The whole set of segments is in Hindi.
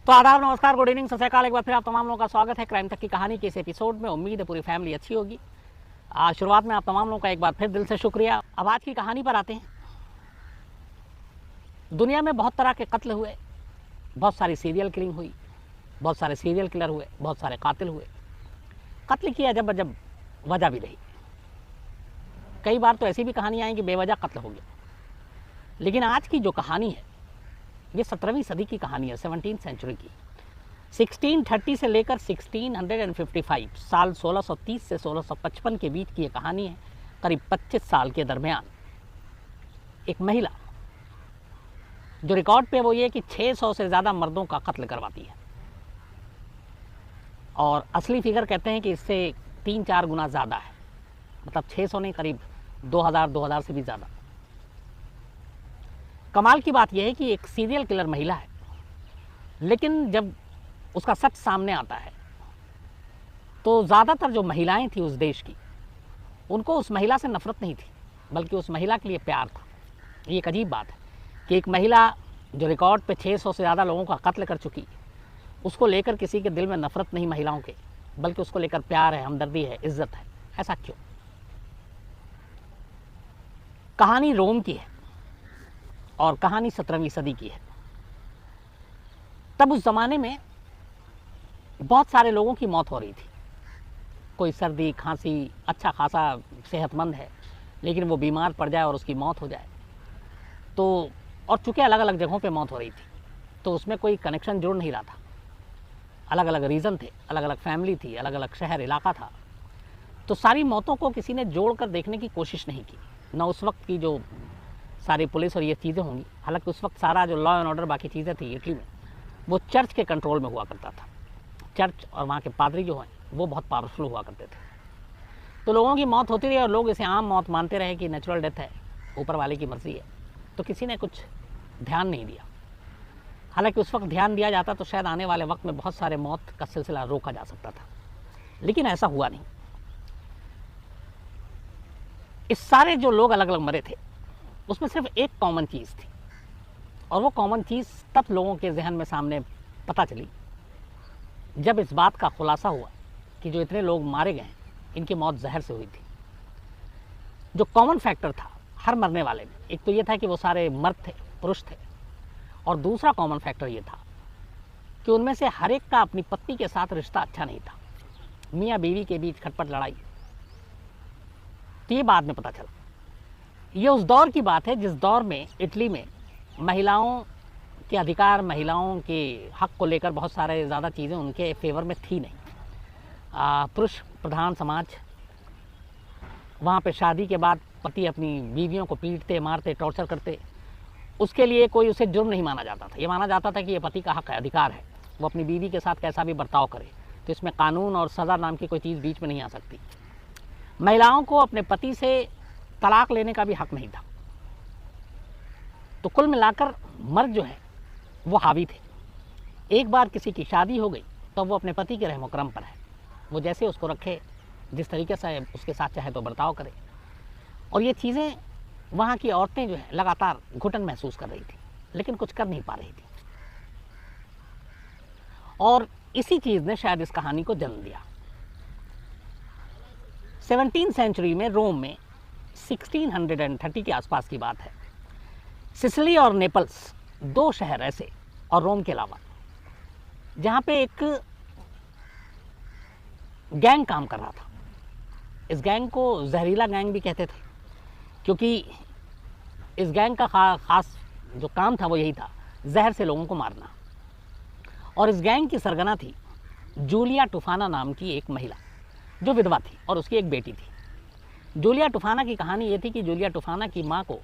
तो आदाब, नमस्कार, गुड इवनिंग, सत श्री अकाल। एक बार फिर आप तमाम लोगों का स्वागत है क्राइम तक की कहानी के इस एपिसोड में। उम्मीद है पूरी फैमिली अच्छी होगी। शुरुआत में आप तमाम लोगों का एक बार फिर दिल से शुक्रिया। अब आज की कहानी पर आते हैं। दुनिया में बहुत तरह के कत्ल हुए, बहुत सारी सीरियल किलिंग हुई, बहुत सारे सीरियल किलर हुए, बहुत सारे कातिल हुए। कत्ल की अजब अजब वजह भी रही। कई बार तो ऐसी भी कहानियाँ आई कि बेवजह कत्ल हो गया। लेकिन आज की जो कहानी है ये 17वीं सदी की कहानी है, 17th सेंचुरी की। 1630 से लेकर 1655 साल 1630 से 1655 के बीच की ये कहानी है। करीब 25 साल के दरमियान एक महिला, जो रिकॉर्ड पे वो ये कि 600 से ज़्यादा मर्दों का कत्ल करवाती है, और असली फिगर कहते हैं कि इससे 3-4 गुना ज़्यादा है। मतलब 600 नहीं, करीब 2000 से भी ज़्यादा। कमाल की बात यह है कि एक सीरियल किलर महिला है, लेकिन जब उसका सच सामने आता है तो ज़्यादातर जो महिलाएं थी उस देश की, उनको उस महिला से नफरत नहीं थी, बल्कि उस महिला के लिए प्यार था। ये एक अजीब बात है कि एक महिला जो रिकॉर्ड पे 600 से ज़्यादा लोगों का कत्ल कर चुकी, उसको लेकर किसी के दिल में नफरत नहीं महिलाओं के, बल्कि उसको लेकर प्यार है, हमदर्दी है, इज्जत है। ऐसा क्यों? कहानी रोम की है और कहानी 17वीं सदी की है। तब उस ज़माने में बहुत सारे लोगों की मौत हो रही थी। कोई सर्दी खांसी, अच्छा खासा सेहतमंद है, लेकिन वो बीमार पड़ जाए और उसकी मौत हो जाए तो, और चूँकि अलग अलग जगहों पे मौत हो रही थी, तो उसमें कोई कनेक्शन जुड़ नहीं रहा था। अलग अलग रीज़न थे, अलग अलग फैमिली थी, अलग अलग शहर इलाका था। तो सारी मौतों को किसी ने जोड़ कर देखने की कोशिश नहीं की। न उस वक्त की जो सारी पुलिस और ये चीज़ें होंगी, हालांकि उस वक्त सारा जो लॉ एंड ऑर्डर बाकी चीज़ें थी इटली में, वो चर्च के कंट्रोल में हुआ करता था। चर्च और वहाँ के पादरी जो हैं वो बहुत पावरफुल हुआ करते थे। तो लोगों की मौत होती रही और लोग इसे आम मौत मानते रहे कि नेचुरल डेथ है, ऊपर वाले की मर्जी है। तो किसी ने कुछ ध्यान नहीं दिया। हालांकि उस वक्त ध्यान दिया जाता तो शायद आने वाले वक्त में बहुत सारे मौत का सिलसिला रोका जा सकता था, लेकिन ऐसा हुआ नहीं। इस सारे जो लोग अलग अलग मरे थे, उसमें सिर्फ एक कॉमन चीज़ थी, और वो कॉमन चीज़ तब लोगों के जहन में सामने पता चली जब इस बात का खुलासा हुआ कि जो इतने लोग मारे गए इनकी मौत जहर से हुई थी। जो कॉमन फैक्टर था हर मरने वाले में, एक तो ये था कि वो सारे मर्द थे, पुरुष थे, और दूसरा कॉमन फैक्टर ये था कि उनमें से हर एक का अपनी पत्नी के साथ रिश्ता अच्छा नहीं था। मियाँ बीवी के बीच खटपट लड़ाई। तो ये बाद में पता चला। ये उस दौर की बात है जिस दौर में इटली में महिलाओं के अधिकार, महिलाओं के हक को लेकर बहुत सारे ज़्यादा चीज़ें उनके फेवर में थी नहीं। पुरुष प्रधान समाज। वहाँ पे शादी के बाद पति अपनी बीवियों को पीटते, मारते, टॉर्चर करते, उसके लिए कोई उसे जुर्म नहीं माना जाता था। ये माना जाता था कि ये पति का हक है, अधिकार है, वो अपनी बीवी के साथ कैसा भी बर्ताव करे। तो इसमें कानून और सज़ा नाम की कोई चीज़ बीच में नहीं आ सकती। महिलाओं को अपने पति से तलाक लेने का भी हक नहीं था। तो कुल मिलाकर मर्द जो है वो हावी थे। एक बार किसी की शादी हो गई तो वो अपने पति के रहमो करम पर है, वो जैसे उसको रखे, जिस तरीके से उसके साथ चाहे तो बर्ताव करे। और ये चीज़ें वहाँ की औरतें जो है लगातार घुटन महसूस कर रही थी, लेकिन कुछ कर नहीं पा रही थी। और इसी चीज़ ने शायद इस कहानी को जन्म दिया। 17th सेंचुरी में रोम में 1630 के आसपास की बात है। सिसिली और नेपल्स, दो शहर ऐसे, और रोम के अलावा, जहाँ पे एक गैंग काम कर रहा था। इस गैंग को जहरीला गैंग भी कहते थे, क्योंकि इस गैंग का खास जो काम था वो यही था, जहर से लोगों को मारना। और इस गैंग की सरगना थी जूलिया टूफाना नाम की एक महिला, जो विधवा थी, और उसकी एक बेटी थी। जूलिया टूफाना की कहानी ये थी कि जूलिया टूफाना की माँ को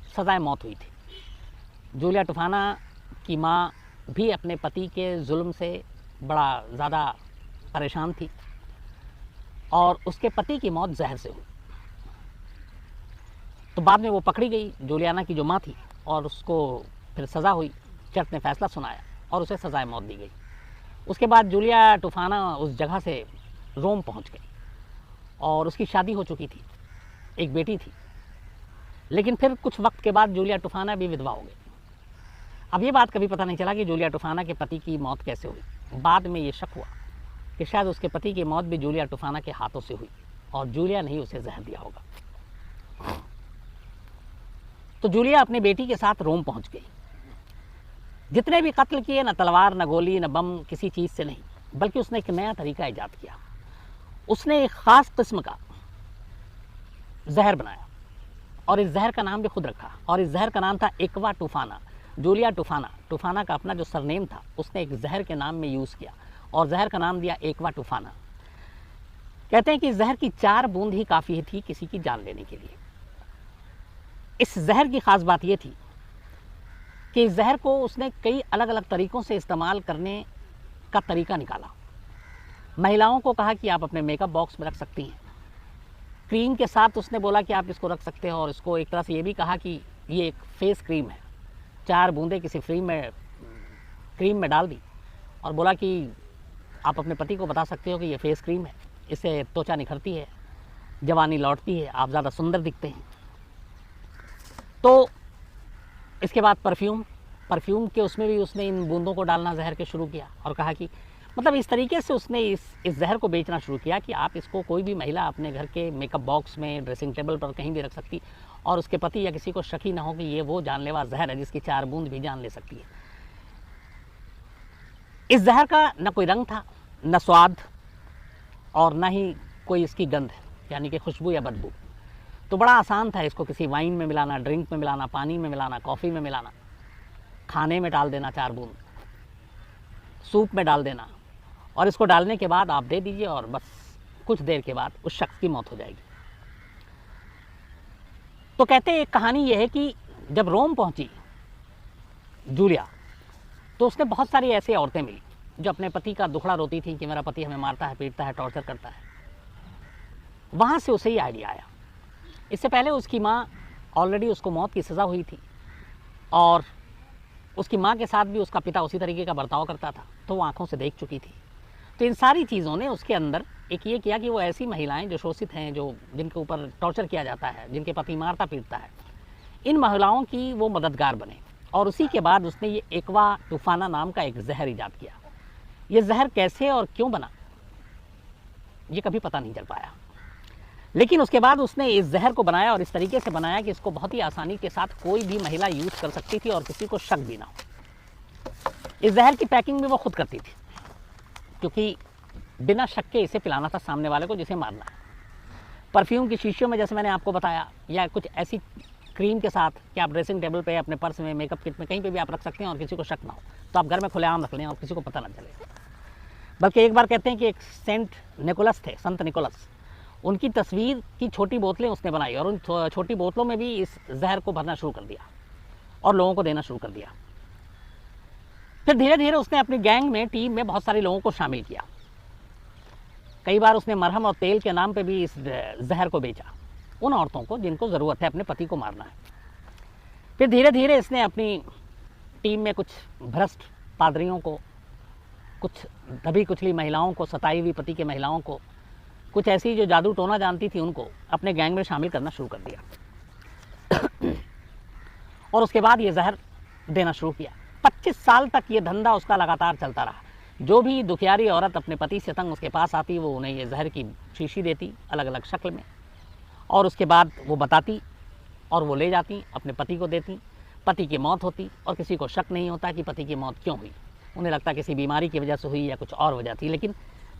सजाए मौत हुई थी। जूलिया टूफाना की माँ भी अपने पति के जुल्म से बड़ा ज़्यादा परेशान थी, और उसके पति की मौत जहर से हुई। तो बाद में वो पकड़ी गई, जूलियाना की जो माँ थी, और उसको फिर सज़ा हुई। चर्च ने फैसला सुनाया और उसे सजाए मौत दी गई। उसके बाद जूलिया टूफाना उस जगह से रोम पहुंच गई, और उसकी शादी हो चुकी थी, एक बेटी थी। लेकिन फिर कुछ वक्त के बाद जूलिया टूफाना भी विधवा हो गई। अब ये बात कभी पता नहीं चला कि जूलिया टूफाना के पति की मौत कैसे हुई। बाद में ये शक हुआ कि शायद उसके पति की मौत भी जूलिया टूफाना के हाथों से हुई और जूलिया ने ही उसे जहर दिया होगा। तो जूलिया अपनी बेटी के साथ रोम पहुंच गई। जितने भी कत्ल किए, न तलवार, न गोली, न बम, किसी चीज़ से नहीं, बल्कि उसने एक नया तरीका ईजाद किया। उसने एक ख़ास किस्म का जहर बनाया और इस जहर का नाम भी खुद रखा, और इस जहर का नाम था एक्वा टूफाना। जूलिया टूफाना, टूफाना का अपना जो सरनेम था उसने एक जहर के नाम में यूज़ किया और जहर का नाम दिया एक्वा टूफाना। कहते हैं कि जहर की 4 बूंद ही काफ़ी थी किसी की जान लेने के लिए। इस जहर की ख़ास बात यह थी कि इस जहर को उसने कई अलग अलग तरीक़ों से इस्तेमाल करने का तरीका निकाला। महिलाओं को कहा कि आप अपने मेकअप बॉक्स में रख सकती हैं। क्रीम के साथ उसने बोला कि आप इसको रख सकते हो, और इसको एक तरह से ये भी कहा कि ये एक फेस क्रीम है। 4 बूंदें किसी क्रीम में डाल दी और बोला कि आप अपने पति को बता सकते हो कि ये फेस क्रीम है, इससे त्वचा निखरती है, जवानी लौटती है, आप ज़्यादा सुंदर दिखते हैं। तो इसके बाद परफ्यूम के उसमें भी उसने इन बूंदों को डालना जहर के शुरू किया और कहा कि मतलब इस तरीके से उसने इस जहर को बेचना शुरू किया कि आप इसको कोई भी महिला अपने घर के मेकअप बॉक्स में, ड्रेसिंग टेबल पर कहीं भी रख सकती और उसके पति या किसी को शक ही ना हो कि ये वो जानलेवा जहर है जिसकी 4 बूंद भी जान ले सकती है। इस जहर का न कोई रंग था, न स्वाद, और न ही कोई इसकी गंध, यानी कि खुशबू या बदबू। तो बड़ा आसान था इसको किसी वाइन में मिलाना, ड्रिंक में मिलाना, पानी में मिलाना, कॉफ़ी में मिलाना, खाने में डाल देना 4 बूंद, सूप में डाल देना, और इसको डालने के बाद आप दे दीजिए और बस कुछ देर के बाद उस शख्स की मौत हो जाएगी। तो कहते हैं एक कहानी यह है कि जब रोम पहुंची जूलिया तो उसने बहुत सारी ऐसी औरतें मिली जो अपने पति का दुखड़ा रोती थी कि मेरा पति हमें मारता है, पीटता है, टॉर्चर करता है। वहाँ से उसे ही आइडिया आया। इससे पहले उसकी माँ ऑलरेडी उसको मौत की सज़ा हुई थी और उसकी माँ के साथ भी उसका पिता उसी तरीके का बर्ताव करता था, तो वो आंखों से देख चुकी थी। तो इन सारी चीज़ों ने उसके अंदर एक ये किया कि वो ऐसी महिलाएं जो शोषित हैं, जो जिनके ऊपर टॉर्चर किया जाता है, जिनके पति मारता पीटता है, इन महिलाओं की वो मददगार बने। और उसी के बाद उसने ये एक्वा टूफाना नाम का एक जहर ईजाद किया। ये जहर कैसे और क्यों बना ये कभी पता नहीं चल पाया, लेकिन उसके बाद उसने इस जहर को बनाया और इस तरीके से बनाया कि इसको बहुत ही आसानी के साथ कोई भी महिला यूज़ कर सकती थी और किसी को शक भी ना हो। इस जहर की पैकिंग भी वो खुद करती थी, क्योंकि बिना शक के इसे पिलाना था सामने वाले को जिसे मारना है। परफ्यूम की शीशियों में, जैसे मैंने आपको बताया, या कुछ ऐसी क्रीम के साथ कि आप ड्रेसिंग टेबल पे, अपने पर्स में, मेकअप किट में, कहीं पे भी आप रख सकते हैं और किसी को शक ना हो। तो आप घर में खुलेआम रख लें और किसी को पता ना चले। बल्कि एक बार कहते हैं कि एक सेंट निकोलस थे, संत निकोलस, उनकी तस्वीर की छोटी बोतलें उसने बनाई और उन छोटी बोतलों में भी इस जहर को भरना शुरू कर दिया और लोगों को देना शुरू कर दिया। फिर धीरे धीरे उसने अपनी गैंग में, टीम में बहुत सारे लोगों को शामिल किया। कई बार उसने मरहम और तेल के नाम पे भी इस जहर को बेचा उन औरतों को जिनको ज़रूरत है अपने पति को मारना है। फिर धीरे धीरे इसने अपनी टीम में कुछ भ्रष्ट पादरियों को, कुछ दबी कुचली महिलाओं को, सताई हुई पति के महिलाओं को, कुछ ऐसी जो जादू टोना जानती थी उनको अपने गैंग में शामिल करना शुरू कर दिया। और उसके बाद ये जहर देना शुरू किया। 25 साल तक ये धंधा उसका लगातार चलता रहा। जो भी दुखियारी औरत अपने पति से तंग उसके पास आती, वो उन्हें ये जहर की शीशी देती अलग अलग शक्ल में, और उसके बाद वो बताती और वो ले जाती, अपने पति को देती। पति की मौत होती और किसी को शक नहीं होता कि पति की मौत क्यों हुई। उन्हें लगता किसी बीमारी की वजह से हुई या कुछ और वजह थी, लेकिन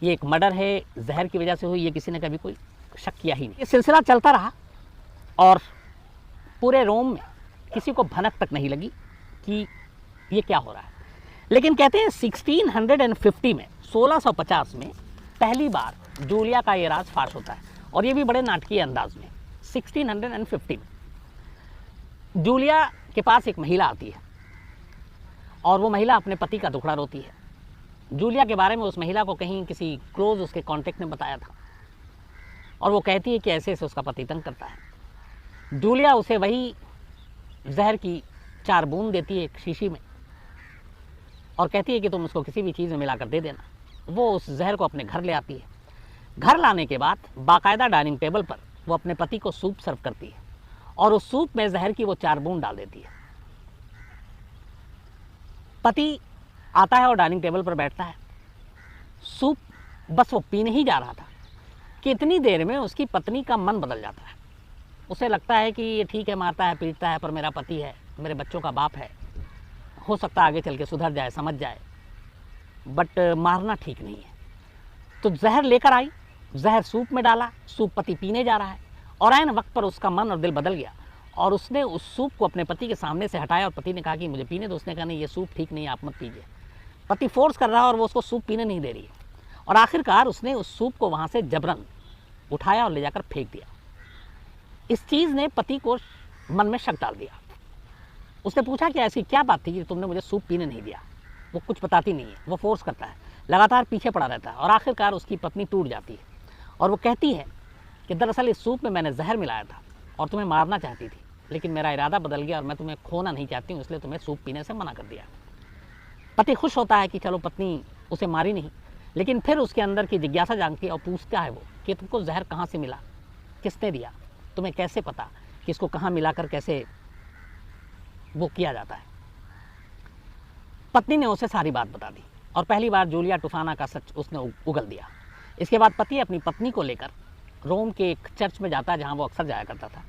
ये एक मर्डर है, जहर की वजह से हुई, ये किसी ने कभी कोई शक किया ही नहीं। ये सिलसिला चलता रहा और पूरे रोम में किसी को भनक तक नहीं लगी कि ये क्या हो रहा है। लेकिन कहते हैं 1650 में, 1650 में पहली बार जूलिया का ये राज फाश होता है, और ये भी बड़े नाटकीय अंदाज में। 1650 में जूलिया के पास एक महिला आती है और वो महिला अपने पति का दुखड़ा रोती है। जूलिया के बारे में उस महिला को कहीं किसी क्लोज उसके कांटेक्ट ने बताया था, और वो कहती है कि ऐसे ऐसे उसका पति तंग करता है। जूलिया उसे वही जहर की 4 बूंद देती है एक शीशी में और कहती है कि तुम उसको किसी भी चीज़ में मिलाकर दे देना। वो उस जहर को अपने घर ले आती है। घर लाने के बाद बाकायदा डाइनिंग टेबल पर वो अपने पति को सूप सर्व करती है और उस सूप में जहर की वो 4 बूंद डाल देती है। पति आता है और डाइनिंग टेबल पर बैठता है। सूप बस वो पीने ही जा रहा था कि इतनी देर में उसकी पत्नी का मन बदल जाता है। उसे लगता है कि ये ठीक है, मारता है पीटता है, पर मेरा पति है, मेरे बच्चों का बाप है, हो सकता है आगे चल के सुधर जाए, समझ जाए, बट मारना ठीक नहीं है। तो जहर लेकर आई, जहर सूप में डाला, सूप पति पीने जा रहा है और ऐन वक्त पर उसका मन और दिल बदल गया और उसने उस सूप को अपने पति के सामने से हटाया और पति ने कहा कि मुझे पीने दो। उसने कहा नहीं, ये सूप ठीक नहीं है, आप मत पीजिए। पति फोर्स कर रहा है और वो उसको सूप पीने नहीं दे रही है और आखिरकार उसने उस सूप को वहाँ से जबरन उठाया और ले जाकर फेंक दिया। इस चीज़ ने पति को मन में शक डाल दिया। उसने पूछा कि ऐसी क्या बात थी कि तुमने मुझे सूप पीने नहीं दिया। वो कुछ बताती नहीं है, वो फोर्स करता है, लगातार पीछे पड़ा रहता है और आखिरकार उसकी पत्नी टूट जाती है और वो कहती है कि दरअसल इस सूप में मैंने जहर मिलाया था और तुम्हें मारना चाहती थी, लेकिन मेरा इरादा बदल गया और मैं तुम्हें खोना नहीं चाहती हूँ, इसलिए तुम्हें सूप पीने से मना कर दिया। पति खुश होता है कि चलो पत्नी उसे मारी नहीं, लेकिन फिर उसके अंदर की जिज्ञासा जागती है और पूछता है वो कि तुमको जहर कहाँ से मिला, किसने दिया, तुम्हें कैसे पता कि इसको कहाँ मिलाकर कैसे वो किया जाता है। पत्नी ने उसे सारी बात बता दी और पहली बार जूलिया टूफाना का सच उसने उगल दिया। इसके बाद पति अपनी पत्नी को लेकर रोम के एक चर्च में जाता है जहाँ वो अक्सर जाया करता था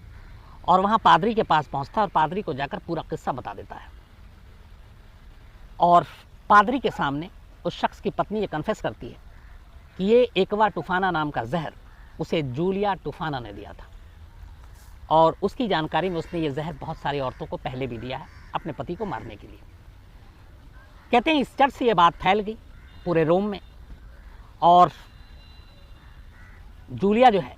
और वहाँ पादरी के पास पहुँचता है और पादरी को जाकर पूरा किस्सा बता देता है और पादरी के सामने उस शख्स की पत्नी ये कन्फेस करती है कि ये एक्वा टूफाना नाम का जहर उसे जूलिया टूफाना ने दिया था और उसकी जानकारी में उसने ये जहर बहुत सारी औरतों को पहले भी दिया है अपने पति को मारने के लिए। कहते हैं इस चर्च से ये बात फैल गई पूरे रोम में और जूलिया जो है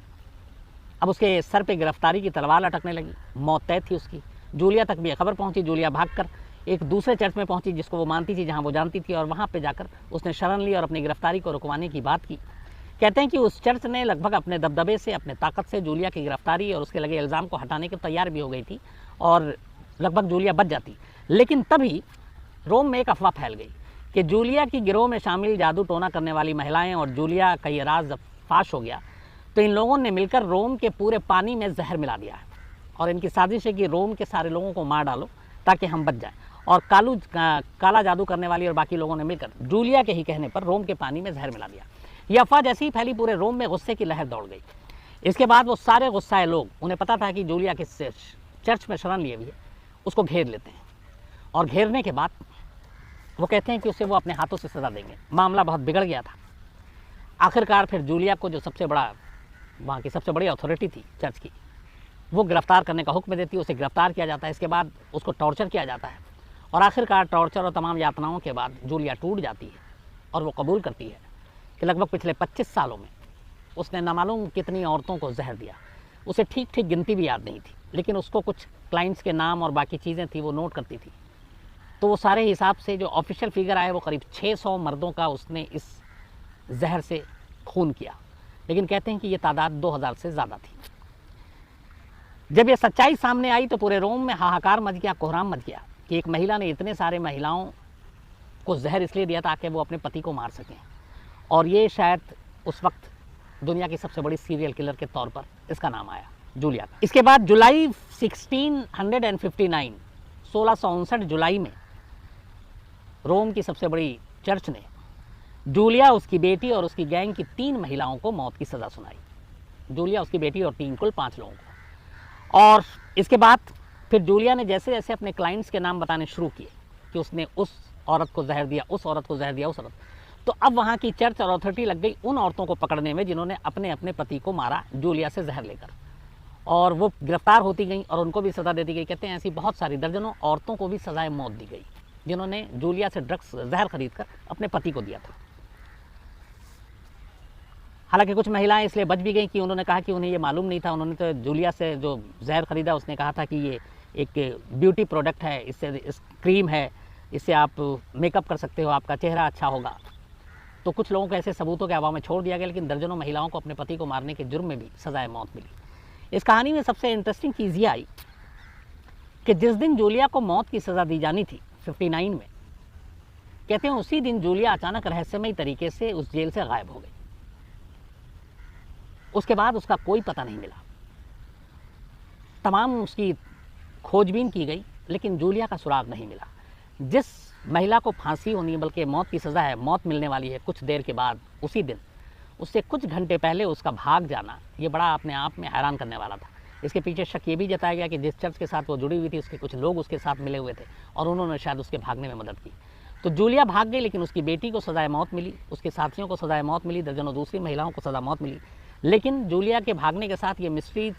अब उसके सर पे गिरफ्तारी की तलवार लटकने लगी, मौत तय थी उसकी। जूलिया तक भी ये खबर पहुंची। जूलिया भागकर एक दूसरे चर्च में पहुंची जिसको वो मानती थी, जहां वो जानती थी, और वहां पे जाकर उसने शरण ली और अपनी गिरफ्तारी को रुकवाने की बात की। कहते हैं कि उस चर्च ने लगभग अपने दबदबे से, अपने ताकत से जूलिया की गिरफ्तारी और उसके लगे इल्ज़ाम को हटाने के तैयार भी हो गई थी और लगभग जूलिया बच जाती। लेकिन तभी रोम में एक अफवाह फैल गई कि जूलिया की गिरोह में शामिल जादू टोना करने वाली महिलाएं और जूलिया का ये राज जब फाश हो गया तो इन लोगों ने मिलकर रोम के पूरे पानी में जहर मिला दिया है और इनकी साजिश है कि रोम के सारे लोगों को मार डालो ताकि हम बच जाएं। और काला जादू करने वाली और बाकी लोगों ने मिलकर जूलिया के ही कहने पर रोम के पानी में जहर मिला दिया। यह अफवाह जैसे ही फैली पूरे रोम में गुस्से की लहर दौड़ गई। इसके बाद वो सारे गुस्साए लोग, उन्हें पता था कि जूलिया किस चर्च में शरण लिए हुई है, उसको घेर लेते हैं और घेरने के बाद वो कहते हैं कि उसे वो अपने हाथों से सज़ा देंगे। मामला बहुत बिगड़ गया था। आखिरकार फिर जूलिया को, जो सबसे बड़ा वहाँ की सबसे बड़ी अथॉरिटी थी चर्च की, वो गिरफ्तार करने का हुक्म देती है। उसे गिरफ्तार किया जाता है। इसके बाद उसको टॉर्चर किया जाता है और आखिरकार टॉर्चर और तमाम यातनाओं के बाद जूलिया टूट जाती है और वो कबूल करती है कि लगभग पिछले 25 सालों में उसने नामालूम कितनी औरतों को जहर दिया। उसे ठीक ठीक गिनती भी याद नहीं थी, लेकिन उसको कुछ क्लाइंट्स के नाम और बाकी चीज़ें थी वो नोट करती थी। तो वो सारे हिसाब से जो ऑफिशियल फिगर आए वो करीब 600 मर्दों का उसने इस जहर से खून किया। लेकिन कहते हैं कि ये तादाद 2000 से ज़्यादा थी। जब ये सच्चाई सामने आई तो पूरे रोम में हाहाकार मच गया, कोहराम मच गया कि एक महिला ने इतने सारे महिलाओं को जहर इसलिए दिया ताकि वो अपने पति को मार सकें। और ये शायद उस वक्त दुनिया की सबसे बड़ी सीरियल किलर के तौर पर इसका नाम आया, जूलिया का। इसके बाद जुलाई 1659 जुलाई में रोम की सबसे बड़ी चर्च ने जूलिया, उसकी बेटी और उसकी गैंग की 3 महिलाओं को मौत की सज़ा सुनाई। जूलिया, उसकी बेटी और 3 कुल 5 लोगों को। और इसके बाद फिर जूलिया ने जैसे जैसे अपने क्लाइंट्स के नाम बताने शुरू किए कि उसने उस औरत को जहर दिया, उस औरत को जहर दिया, उस औरत, तो अब वहाँ की चर्च और अथॉरिटी लग गई उन औरतों को पकड़ने में जिन्होंने अपने अपने पति को मारा जूलिया से जहर लेकर। और वो गिरफ्तार होती गई और उनको भी सज़ा दे दी गई। कहते हैं ऐसी बहुत सारी दर्जनों औरतों को भी सज़ाए मौत दी गई जिन्होंने जूलिया से जहर खरीद कर अपने पति को दिया था। हालांकि कुछ महिलाएं इसलिए बच भी गई कि उन्होंने कहा कि उन्हें ये मालूम नहीं था। उन्होंने तो जूलिया से जो जहर खरीदा उसने कहा था कि ये एक ब्यूटी प्रोडक्ट है, इससे इस क्रीम है, इससे आप मेकअप कर सकते हो, आपका चेहरा अच्छा होगा। तो कुछ लोगों को ऐसे सबूतों के अभाव में छोड़ दिया गया, लेकिन दर्जनों महिलाओं को अपने पति को मारने के जुर्म में भी सजाए मौत मिली। इस कहानी में सबसे इंटरेस्टिंग चीज़ ये आई कि जिस दिन जूलिया को मौत की सज़ा दी जानी थी 59 में, कहते हैं उसी दिन जूलिया अचानक रहस्यमयी तरीके से उस जेल से गायब हो गई। उसके बाद उसका कोई पता नहीं मिला। तमाम उसकी खोजबीन की गई लेकिन जूलिया का सुराग नहीं मिला। जिस महिला को फांसी होनी है, बल्कि मौत की सज़ा है, मौत मिलने वाली है कुछ देर के बाद, उसी दिन, उससे कुछ घंटे पहले उसका भाग जाना, ये बड़ा अपने आप में हैरान करने वाला था। इसके पीछे शक ये भी जताया गया कि जिस चर्च के साथ वो जुड़ी हुई थी, उसके कुछ लोग उसके साथ मिले हुए थे और उन्होंने शायद उसके भागने में मदद की। तो जूलिया भाग गई, लेकिन उसकी बेटी को सज़ाए मौत मिली, उसके साथियों को सज़ाए मौत मिली, दर्जनों दूसरी महिलाओं को सज़ा मौत मिली। लेकिन जूलिया के भागने के साथ ये मिस्ट्री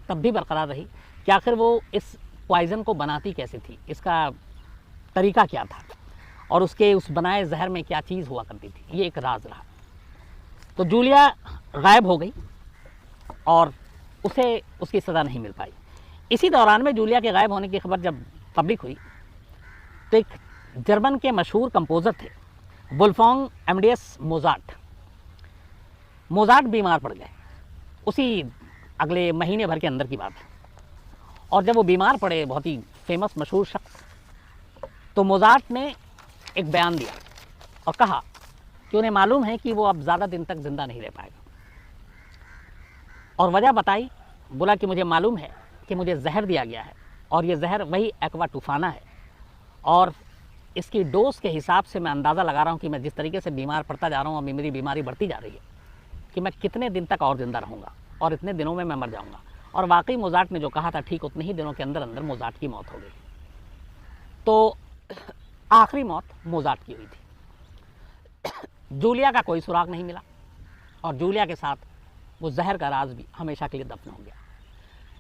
तब भी बरकरार रही कि आखिर वो इस पॉइज़न को बनाती कैसे थी, इसका तरीका क्या था और उसके उस बनाए जहर में क्या चीज़ हुआ करती थी, ये एक राज रहा। तो जूलिया गायब हो गई और उसे उसकी सज़ा नहीं मिल पाई। इसी दौरान में जूलिया के गायब होने की खबर जब पब्लिक हुई, तो एक जर्मन के मशहूर कंपोज़र थे वुल्फगांग एमडेस मोजार्ट। मोजार्ट बीमार पड़ गए, उसी अगले महीने भर के अंदर की बात है। और जब वो बीमार पड़े, बहुत ही फेमस मशहूर शख्स, तो मोजार्ट ने एक बयान दिया और कहा कि उन्हें मालूम है कि वो अब ज़्यादा दिन तक ज़िंदा नहीं रह पाएगा। और वजह बताई, बोला कि मुझे मालूम है कि मुझे जहर दिया गया है और ये जहर वही एक्वा टूफाना है, और इसकी डोज के हिसाब से मैं अंदाज़ा लगा रहा हूँ कि मैं जिस तरीके से बीमार पड़ता जा रहा हूँ और मेरी बीमारी बढ़ती जा रही है, कि मैं कितने दिन तक और ज़िंदा रहूँगा और इतने दिनों में मैं मर जाऊँगा। और वाकई मोजार्ट ने जो कहा था, ठीक उतने ही दिनों के अंदर अंदर मोजार्ट की मौत हो गई। तो आखिरी मौत मोजार्ट की हुई थी। जूलिया का कोई सुराग नहीं मिला और जूलिया के साथ वो जहर का राज भी हमेशा के लिए दफन हो गया।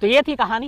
तो ये थी कहानी।